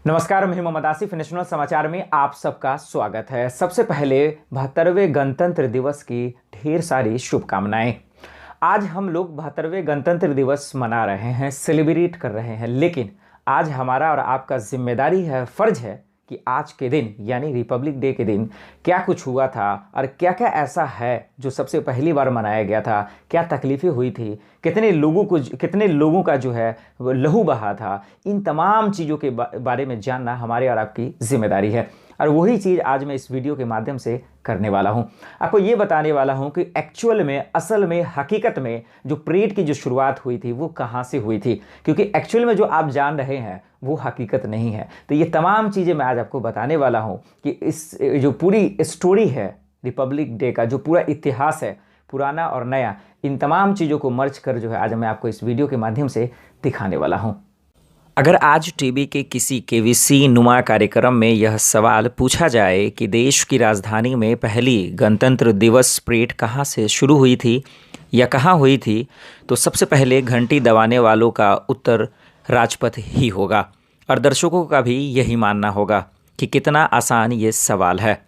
नमस्कार, मैं मोहम्मद आसिफ। नेशनल समाचार में आप सबका स्वागत है। सबसे पहले 72वें गणतंत्र दिवस की ढेर सारी शुभकामनाएं। आज हम लोग 72वें गणतंत्र दिवस मना रहे हैं, सेलिब्रेट कर रहे हैं, लेकिन आज हमारा और आपका जिम्मेदारी है, फर्ज है कि आज के दिन यानी रिपब्लिक डे के दिन क्या कुछ हुआ था और क्या क्या ऐसा है जो सबसे पहली बार मनाया गया था, क्या तकलीफ़ें हुई थी, कितने लोगों का जो है वो लहू बहा था। इन तमाम चीज़ों के बारे में जानना हमारे और आपकी जिम्मेदारी है और वही चीज़ आज मैं इस वीडियो के माध्यम से करने वाला हूं। आपको ये बताने वाला हूं कि एक्चुअल में, असल में, हकीकत में जो परेड की जो शुरुआत हुई थी वो कहां से हुई थी, क्योंकि एक्चुअल में जो आप जान रहे हैं वो हकीकत नहीं है। तो ये तमाम चीज़ें मैं आज आपको बताने वाला हूं कि इस जो पूरी स्टोरी है रिपब्लिक डे का, जो पूरा इतिहास है, पुराना और नया, इन तमाम चीज़ों को मर्ज कर जो है आज मैं आपको इस वीडियो के माध्यम से दिखाने वाला हूँ। अगर आज टीवी के किसी केवीसी नुमा कार्यक्रम में यह सवाल पूछा जाए कि देश की राजधानी में पहली गणतंत्र दिवस परेड कहाँ से शुरू हुई थी या कहाँ हुई थी, तो सबसे पहले घंटी दबाने वालों का उत्तर राजपथ ही होगा और दर्शकों का भी यही मानना होगा कि कितना आसान ये सवाल है।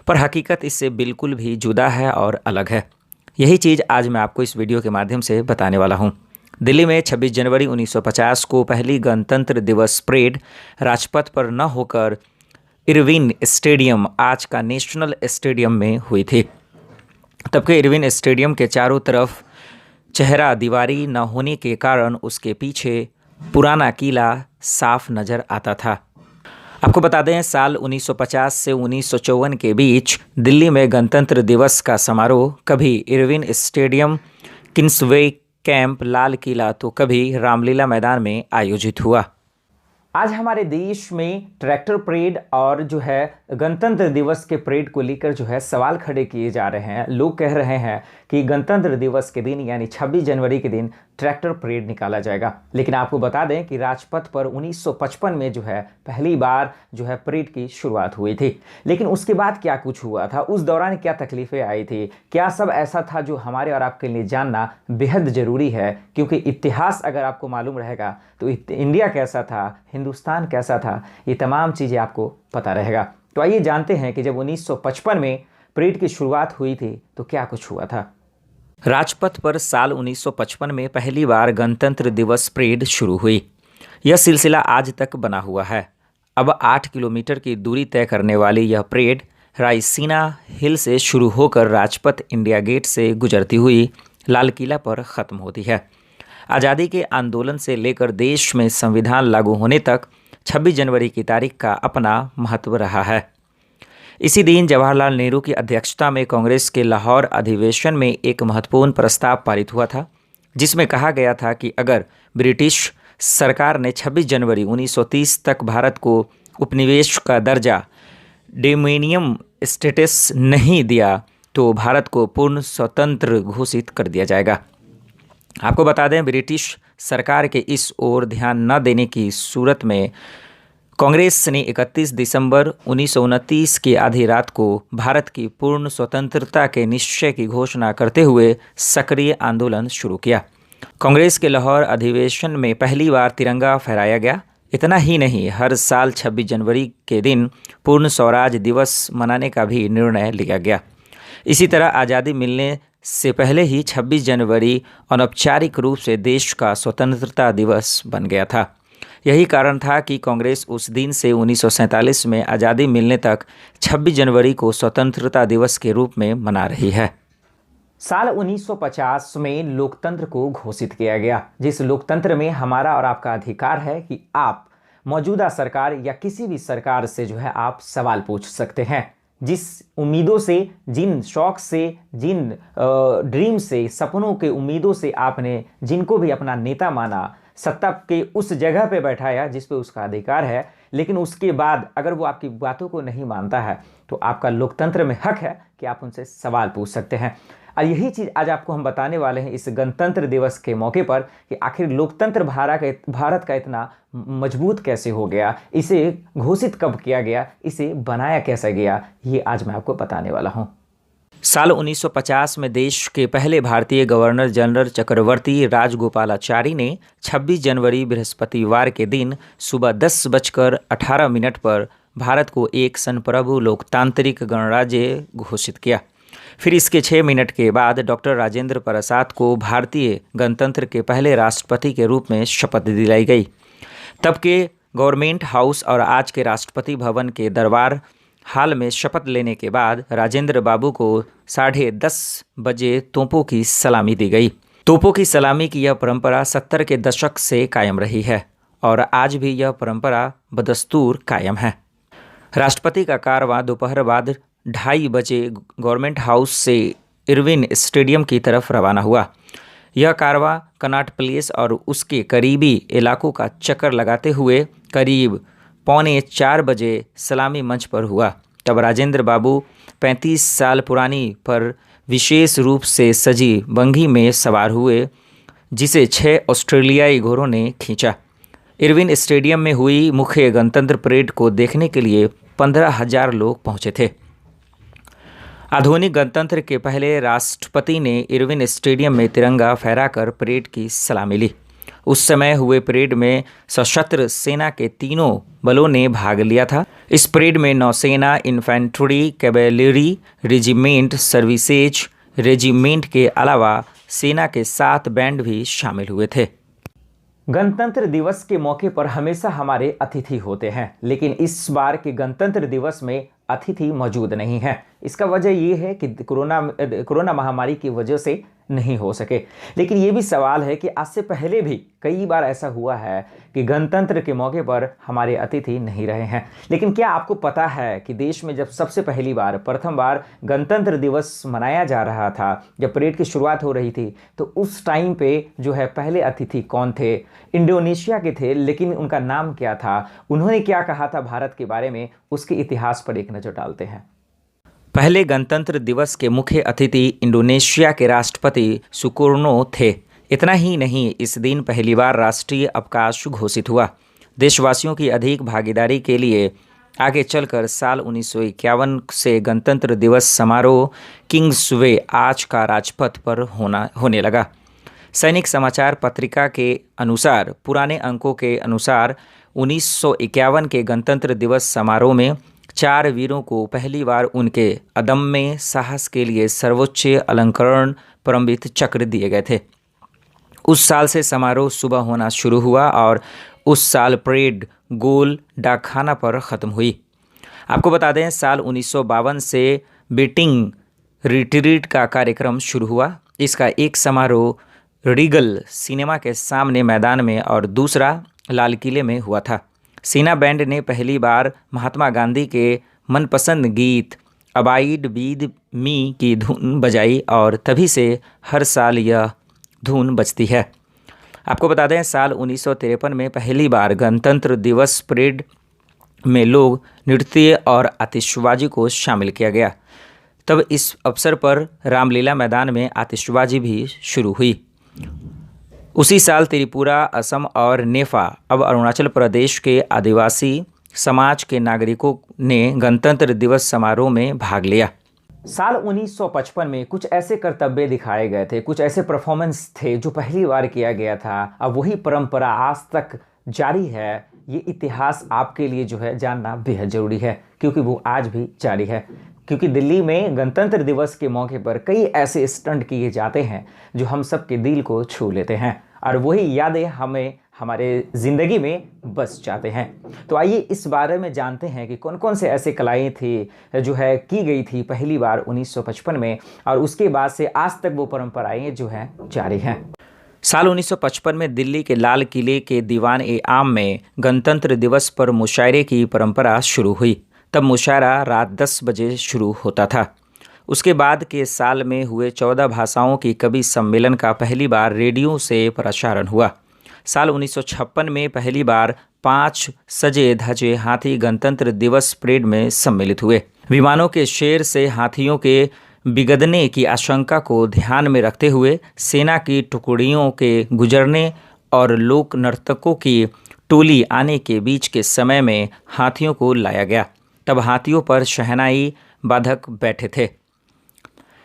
पर हकीकत इससे बिल्कुल भी जुदा है और अलग है। यही चीज़ आज मैं आपको इस वीडियो के माध्यम से बताने वाला हूँ। दिल्ली में 26 जनवरी 1950 को पहली गणतंत्र दिवस परेड राजपथ पर न होकर इरविन स्टेडियम, आज का नेशनल स्टेडियम में हुई थी। तब के इरविन स्टेडियम के चारों तरफ चेहरा दीवारी न होने के कारण उसके पीछे पुराना किला साफ नज़र आता था। आपको बता दें, साल 1950 से 1954 के बीच दिल्ली में गणतंत्र दिवस का समारोह कभी Irwin stadium, Kingsway camp, Lal Qila तो कभी रामलीला मैदान में आयोजित हुआ। आज हमारे देश में ट्रैक्टर परेड और जो है गणतंत्र दिवस के परेड को लेकर जो है सवाल खड़े किए जा रहे हैं। लोग कह रहे हैं कि गणतंत्र दिवस के दिन यानी 26 जनवरी के दिन ट्रैक्टर परेड निकाला जाएगा, लेकिन आपको बता दें कि राजपथ पर 1955 में जो है पहली बार जो है परेड की शुरुआत हुई थी। लेकिन उसके बाद क्या कुछ हुआ था, उस दौरान क्या तकलीफ़ें आई थी, क्या सब ऐसा था जो हमारे और आपके लिए जानना बेहद ज़रूरी है, क्योंकि इतिहास अगर आपको मालूम रहेगा तो इंडिया कैसा था, हिंदुस्तान कैसा था, ये तमाम चीज़ें आपको पता रहेगा। तो आइए जानते हैं कि जब 1955 में परेड की शुरुआत हुई थी तो क्या कुछ हुआ था। राजपथ पर साल 1955 में पहली बार गणतंत्र दिवस परेड शुरू हुई। यह सिलसिला आज तक बना हुआ है। अब 8 किलोमीटर की दूरी तय करने वाली यह परेड रायसीना हिल से शुरू होकर राजपथ इंडिया गेट से गुजरती हुई लाल किला पर ख़त्म होती है। आज़ादी के आंदोलन से लेकर देश में संविधान लागू होने तक 26 जनवरी की तारीख का अपना महत्व रहा है। इसी दिन जवाहरलाल नेहरू की अध्यक्षता में कांग्रेस के लाहौर अधिवेशन में एक महत्वपूर्ण प्रस्ताव पारित हुआ था, जिसमें कहा गया था कि अगर ब्रिटिश सरकार ने 26 जनवरी 1930 तक भारत को उपनिवेश का दर्जा, डोमिनियन स्टेटस नहीं दिया तो भारत को पूर्ण स्वतंत्र घोषित कर दिया जाएगा। आपको बता दें, ब्रिटिश सरकार के इस ओर ध्यान न देने की सूरत में कांग्रेस ने 31 दिसंबर 1929 की आधी रात को भारत की पूर्ण स्वतंत्रता के निश्चय की घोषणा करते हुए सक्रिय आंदोलन शुरू किया। कांग्रेस के लाहौर अधिवेशन में पहली बार तिरंगा फहराया गया। इतना ही नहीं, हर साल 26 जनवरी के दिन पूर्ण स्वराज दिवस मनाने का भी निर्णय लिया गया। इसी तरह आज़ादी मिलने से पहले ही 26 जनवरी अनौपचारिक रूप से देश का स्वतंत्रता दिवस बन गया था। यही कारण था कि कांग्रेस उस दिन से 1947 में आज़ादी मिलने तक 26 जनवरी को स्वतंत्रता दिवस के रूप में मना रही है। साल 1950 में लोकतंत्र को घोषित किया गया, जिस लोकतंत्र में हमारा और आपका अधिकार है कि आप मौजूदा सरकार या किसी भी सरकार से जो है आप सवाल पूछ सकते हैं। जिस उम्मीदों से, जिन शौक से, जिन ड्रीम से, सपनों के उम्मीदों से आपने जिनको भी अपना नेता माना, सत्ता के उस जगह पे बैठाया जिस पे उसका अधिकार है, लेकिन उसके बाद अगर वो आपकी बातों को नहीं मानता है तो आपका लोकतंत्र में हक है कि आप उनसे सवाल पूछ सकते हैं। और यही चीज़ आज आपको हम बताने वाले हैं इस गणतंत्र दिवस के मौके पर कि आखिर लोकतंत्र भारत का इतना मजबूत कैसे हो गया, इसे घोषित कब किया गया, इसे बनाया कैसे गया, ये आज मैं आपको बताने वाला हूँ। साल 1950 में देश के पहले भारतीय गवर्नर जनरल चक्रवर्ती राजगोपालाचारी ने 26 जनवरी बृहस्पतिवार के दिन सुबह 10:18 पर भारत को एक संप्रभु लोकतांत्रिक गणराज्य घोषित किया। फिर इसके 6 मिनट के बाद डॉक्टर राजेंद्र प्रसाद को भारतीय गणतंत्र के पहले राष्ट्रपति के रूप में शपथ दिलाई गई। तब के गवर्नमेंट हाउस और आज के राष्ट्रपति भवन के दरबार हाल में शपथ लेने के बाद राजेंद्र बाबू को 10:30 बजे तोपों की सलामी दी गई। तोपों की सलामी की यह परंपरा 70 के दशक से कायम रही है और आज भी यह परंपरा बदस्तूर कायम है। राष्ट्रपति का कारवां दोपहर बाद 2:30 बजे गवर्नमेंट हाउस से इरविन स्टेडियम की तरफ रवाना हुआ। यह कारवां कनॉट प्लेस और उसके करीबी इलाकों का चक्कर लगाते हुए करीब 3:45 बजे सलामी मंच पर हुआ। तब राजेंद्र बाबू 35 साल पुरानी पर विशेष रूप से सजी बंगी में सवार हुए, जिसे 6 ऑस्ट्रेलियाई घोड़ों ने खींचा। इरविन स्टेडियम में हुई मुख्य गणतंत्र परेड को देखने के लिए 15,000 लोग पहुंचे थे। आधुनिक गणतंत्र के पहले राष्ट्रपति ने इरविन स्टेडियम में तिरंगा फहराकर परेड की सलामी ली। उस समय हुए परेड में सशस्त्र सेना के तीनों बलों ने भाग लिया था। इस परेड में नौसेना, infantry, cavalry regiment, services regiment के अलावा सेना के 7 बैंड भी शामिल हुए थे। गणतंत्र दिवस के मौके पर हमेशा हमारे अतिथि होते हैं, लेकिन इस बार के गणतंत्र दिवस में अतिथि मौजूद नहीं है। इसका वजह ये है कि कोरोना महामारी की वजह से नहीं हो सके। लेकिन ये भी सवाल है कि आज से पहले भी कई बार ऐसा हुआ है कि गणतंत्र के मौके पर हमारे अतिथि नहीं रहे हैं। लेकिन क्या आपको पता है कि देश में जब सबसे पहली बार प्रथम बार गणतंत्र दिवस मनाया जा रहा था, जब परेड की शुरुआत हो रही थी, तो उस टाइम पे जो है पहले अतिथि कौन थे? इंडोनेशिया के थे, लेकिन उनका नाम क्या था? उन्होंने क्या कहा था भारत के बारे में? उसके इतिहास पर एक नज़र डालते हैं। पहले गणतंत्र दिवस के मुख्य अतिथि इंडोनेशिया के राष्ट्रपति सुकर्नो थे। इतना ही नहीं, इस दिन पहली बार राष्ट्रीय अवकाश घोषित हुआ। देशवासियों की अधिक भागीदारी के लिए आगे चलकर साल 1951 से गणतंत्र दिवस समारोह किंग्सवे आज का राजपथ पर होने लगा। सैनिक समाचार पत्रिका के अनुसार, पुराने अंकों के अनुसार 1951 के गणतंत्र दिवस समारोह में 4 वीरों को पहली बार उनके अदम्य साहस के लिए सर्वोच्च अलंकरण परमवीर चक्र दिए गए थे। उस साल से समारोह सुबह होना शुरू हुआ और उस साल परेड गोल डाकखाना पर ख़त्म हुई। आपको बता दें, साल 1952 से बीटिंग रिट्रीट का कार्यक्रम शुरू हुआ। इसका एक समारोह रीगल सिनेमा के सामने मैदान में और दूसरा लाल किले में हुआ था। सेना बैंड ने पहली बार महात्मा गांधी के मनपसंद गीत अबाइड विद मी की धुन बजाई और तभी से हर साल यह धुन बजती है। आपको बता दें, साल 1953 में पहली बार गणतंत्र दिवस परेड में लोग नृत्य और आतिशबाजी को शामिल किया गया। तब इस अवसर पर रामलीला मैदान में आतिशबाजी भी शुरू हुई। उसी साल त्रिपुरा, असम और नेफा, अब अरुणाचल प्रदेश के आदिवासी समाज के नागरिकों ने गणतंत्र दिवस समारोह में भाग लिया। साल 1955 में कुछ ऐसे कर्तव्य दिखाए गए थे, कुछ ऐसे परफॉर्मेंस थे जो पहली बार किया गया था। अब वही परंपरा आज तक जारी है। ये इतिहास आपके लिए जो है जानना बेहद ज़रूरी है, क्योंकि वो आज भी जारी है। क्योंकि दिल्ली में गणतंत्र दिवस के मौके पर कई ऐसे स्टंट किए जाते हैं जो हम सब के दिल को छू लेते हैं और वही यादें हमें हमारे ज़िंदगी में बस जाते हैं। तो आइए इस बारे में जानते हैं कि कौन कौन से ऐसे कलाएं थी जो है की गई थी पहली बार 1955 में, और उसके बाद से आज तक वो परंपराएं जो हैं जारी हैं। साल 1955 में दिल्ली के लाल किले के दीवान-ए-आम में गणतंत्र दिवस पर मुशायरे की परंपरा शुरू हुई। तब मुशायरा रात 10 बजे शुरू होता था। उसके बाद के साल में हुए 14 भाषाओं की कवि सम्मेलन का पहली बार रेडियो से प्रसारण हुआ। साल 1956 में पहली बार 5 सजे धजे हाथी गणतंत्र दिवस परेड में सम्मिलित हुए। विमानों के शेर से हाथियों के बिगड़ने की आशंका को ध्यान में रखते हुए सेना की टुकड़ियों के गुजरने और लोक नर्तकों की टोली आने के बीच के समय में हाथियों को लाया गया। तब हाथियों पर शहनाई बाधक बैठे थे।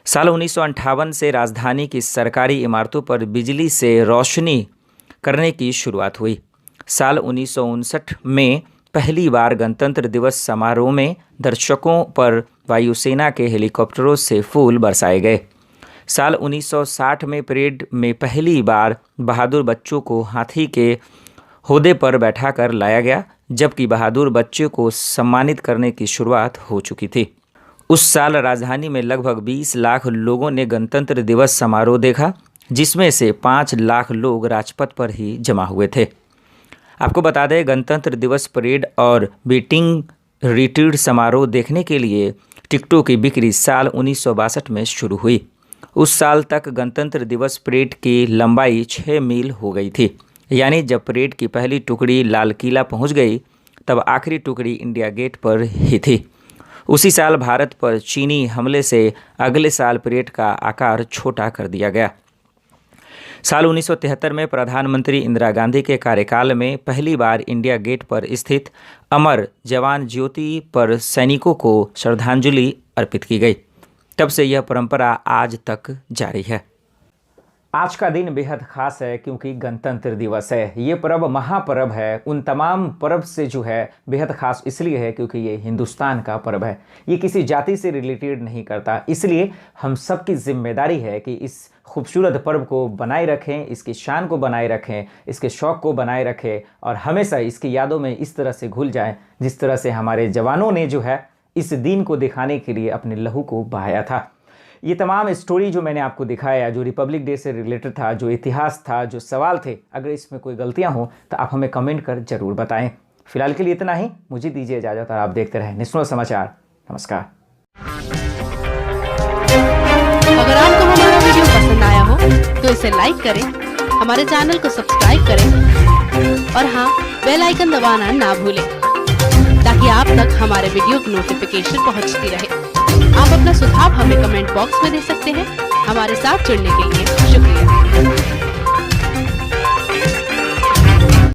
साल 1958 से राजधानी की सरकारी इमारतों पर बिजली से रोशनी करने की शुरुआत हुई। साल 1959 में पहली बार गणतंत्र दिवस समारोह में दर्शकों पर वायुसेना के हेलीकॉप्टरों से फूल बरसाए गए। साल 1960 में परेड में पहली बार बहादुर बच्चों को हाथी के होदे पर बैठाकर लाया गया, जबकि बहादुर बच्चों को सम्मानित करने की शुरुआत हो चुकी थी। उस साल राजधानी में लगभग 20 लाख लोगों ने गणतंत्र दिवस समारोह देखा, जिसमें से 5 लाख लोग राजपथ पर ही जमा हुए थे। आपको बता दें, गणतंत्र दिवस परेड और बीटिंग रिट्रीट समारोह देखने के लिए टिकटों की बिक्री साल 1962 में शुरू हुई। उस साल तक गणतंत्र दिवस परेड की लंबाई 6 मील हो गई थी, यानी जब परेड की पहली टुकड़ी लाल किला पहुंच गई तब आखिरी टुकड़ी इंडिया गेट पर ही थी। उसी साल भारत पर चीनी हमले से अगले साल परेड का आकार छोटा कर दिया गया। साल 1973 में प्रधानमंत्री इंदिरा गांधी के कार्यकाल में पहली बार इंडिया गेट पर स्थित अमर जवान ज्योति पर सैनिकों को श्रद्धांजलि अर्पित की गई। तब से यह परंपरा आज तक जारी है। आज का दिन बेहद खास है क्योंकि गणतंत्र दिवस है। ये पर्व महापर्व है। उन तमाम पर्व से जो है बेहद खास इसलिए है क्योंकि ये हिंदुस्तान का पर्व है। ये किसी जाति से रिलेटेड नहीं करता, इसलिए हम सबकी जिम्मेदारी है कि इस खूबसूरत पर्व को बनाए रखें, इसकी शान को बनाए रखें, इसके शौक़ को बनाए रखें और हमेशा इसकी यादों में इस तरह से घुल जाएं जिस तरह से हमारे जवानों ने जो है इस दिन को दिखाने के लिए अपने लहू को बहाया था। ये तमाम स्टोरी जो मैंने आपको दिखाया, जो रिपब्लिक डे से रिलेटेड था, जो इतिहास था, जो सवाल थे, अगर इसमें कोई गलतियां हो तो आप हमें कमेंट कर जरूर बताएं। फिलहाल के लिए इतना ही, मुझे दीजिए इजाजत और आप देखते रहें नेशनल समाचार। नमस्कार। अगर आपको हमारा वीडियो पसंद आया हो तो इसे लाइक करें, हमारे चैनल को सब्सक्राइब करें और हाँ, बेल आइकन दबाना ना भूलें ताकि आप तक हमारे वीडियो की नोटिफिकेशन पहुंचती रहे। आप अपना सुझाव हमें कमेंट बॉक्स में दे सकते हैं। हमारे साथ जुड़ने के लिए शुक्रिया।